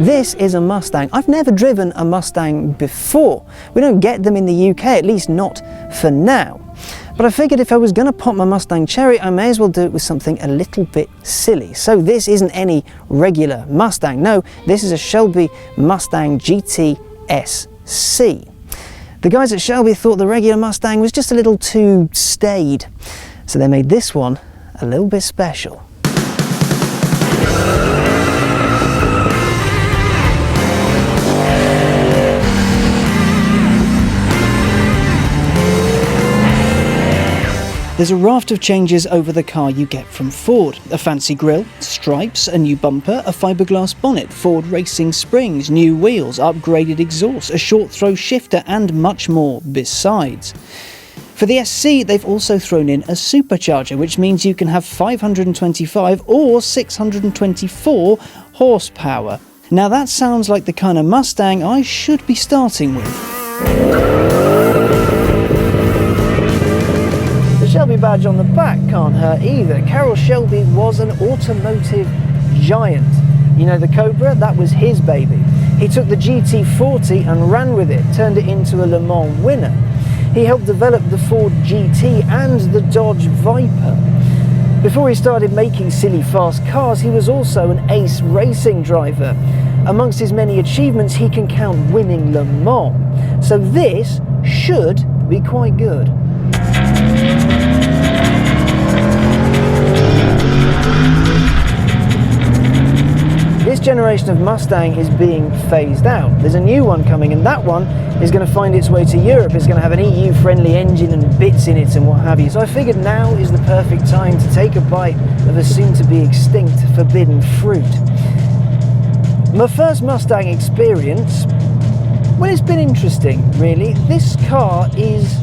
This is a Mustang. I've never driven a Mustang before. We don't get them in the UK, at least not for now. But I figured if I was going to pop my Mustang cherry, I may as well do it with something a little bit silly. So this isn't any regular Mustang. No, this is a Shelby Mustang GT SC. The guys at Shelby thought the regular Mustang was just a little too staid. So they made this one a little bit special. There's a raft of changes over the car you get from Ford. A fancy grille, stripes, a new bumper, a fiberglass bonnet, Ford racing springs, new wheels, upgraded exhaust, a short throw shifter and much more besides. For the SC, they've also thrown in a supercharger, which means you can have 525 or 624 horsepower. Now that sounds like the kind of Mustang I should be starting with. The Shelby badge on the back can't hurt either. Carroll Shelby was an automotive giant. You know the Cobra? That was his baby. He took the GT40 and ran with it, turned it into a Le Mans winner. He helped develop the Ford GT and the Dodge Viper. Before he started making silly fast cars, he was also an ace racing driver. Amongst his many achievements, he can count winning Le Mans. So this should be quite good. This generation of Mustang is being phased out. There's a new one coming, and that one is going to find its way to Europe. It's going to have an EU-friendly engine and bits in it and what have you. So I figured now is the perfect time to take a bite of a soon-to-be extinct forbidden fruit. My first Mustang experience, well, it's been interesting, really. This car is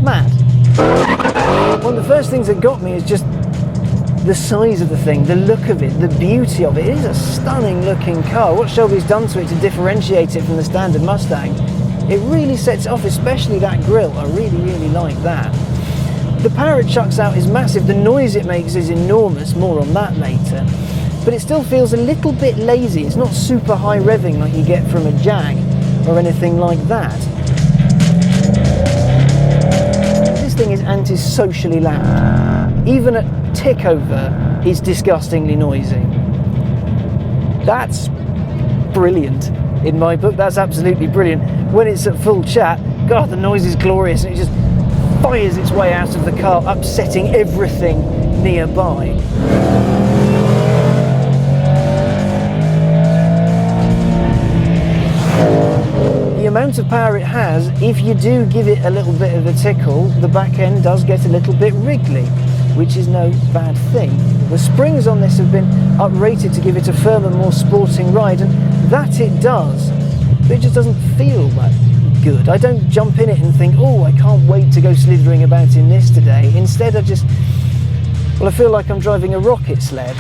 mad. One of the first things that got me is just the size of the thing, the look of it, the beauty of it. It is a stunning looking car. What Shelby's done to it to differentiate it from the standard Mustang, it really sets it off, especially that grille. I really like that. The power it chucks out is massive. The noise it makes is enormous, more on that later. But it still feels a little bit lazy. It's not super high revving like you get from a Jag or anything like that. This thing is antisocially loud. Even at tick over, it's disgustingly noisy. That's brilliant. In my book, that's absolutely brilliant. When it's at full chat, God, the noise is glorious, and it just fires its way out of the car, upsetting everything nearby. The amount of power it has, if you do give it a little bit of a tickle, the back end does get a little bit wriggly, which is no bad thing. The springs on this have been uprated to give it a firmer, more sporting ride, and that it does, but it just doesn't feel that good. I don't jump in it and think, oh, I can't wait to go slithering about in this today. Instead, I feel like I'm driving a rocket sled.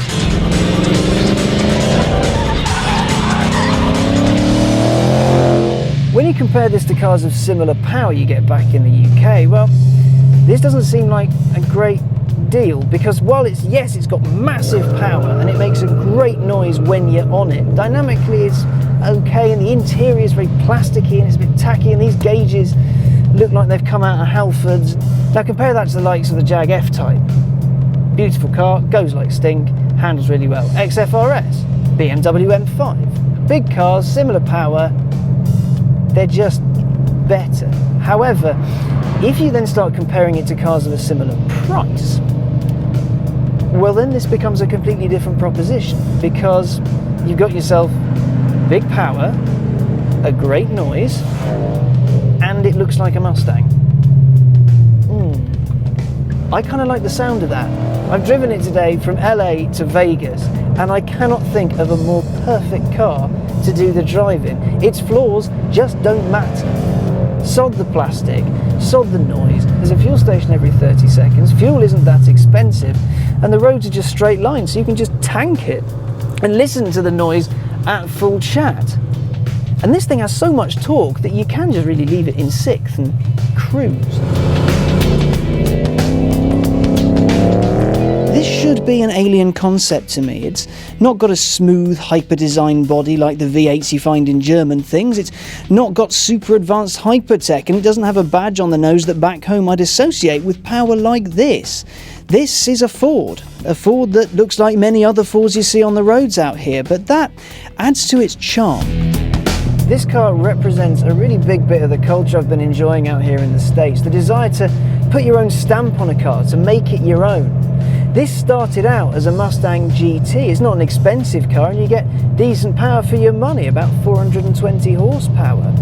When you compare this to cars of similar power you get back in the UK, well, this doesn't seem like a great deal, because while it's got massive power and it makes a great noise when you're on it, dynamically it's okay, and the interior is very plasticky and it's a bit tacky, and these gauges look like they've come out of Halfords. Now compare that to the likes of the Jag F-Type. Beautiful car, goes like stink, handles really well. XFRS, BMW M5. Big cars, similar power, they're just better. However, if you then start comparing it to cars of a similar price, well then this becomes a completely different proposition, because you've got yourself big power, a great noise, and it looks like a Mustang. I kind of like the sound of that. I've driven it today from LA to Vegas, and I cannot think of a more perfect car to do the driving. Its flaws just don't matter. Sod the plastic, sod the noise. There's a fuel station every 30 seconds. Fuel isn't that expensive, and the roads are just straight lines, so you can just tank it and listen to the noise at full chat. And this thing has so much torque that you can just really leave it in sixth and cruise. This should would be an alien concept to me. It's not got a smooth, hyper-designed body like the V8s you find in German things. It's not got super advanced hypertech, and it doesn't have a badge on the nose that back home I'd associate with power like this. This is a Ford that looks like many other Fords you see on the roads out here, but that adds to its charm. This car represents a really big bit of the culture I've been enjoying out here in the States, the desire to put your own stamp on a car, to make it your own. This started out as a Mustang GT. It's not an expensive car, and you get decent power for your money, about 420 horsepower.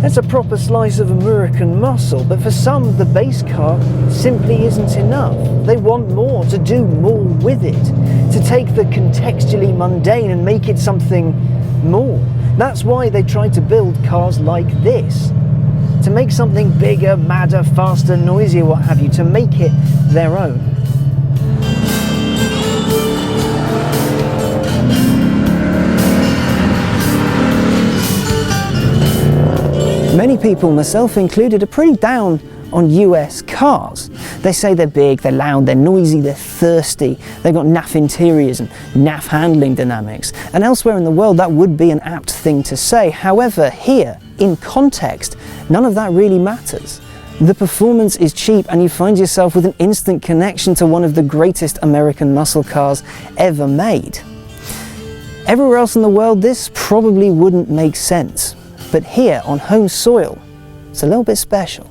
That's a proper slice of American muscle, but for some, the base car simply isn't enough. They want more, to do more with it, to take the contextually mundane and make it something more. That's why they tried to build cars like this, to make something bigger, madder, faster, noisier, what have you, to make it their own. Many people, myself included, are pretty down on US cars. They say they're big, they're loud, they're noisy, they're thirsty, they've got naff interiors and naff handling dynamics. And elsewhere in the world that would be an apt thing to say. However, here, in context, none of that really matters. The performance is cheap and you find yourself with an instant connection to one of the greatest American muscle cars ever made. Everywhere else in the world this probably wouldn't make sense. But here, on home soil, it's a little bit special.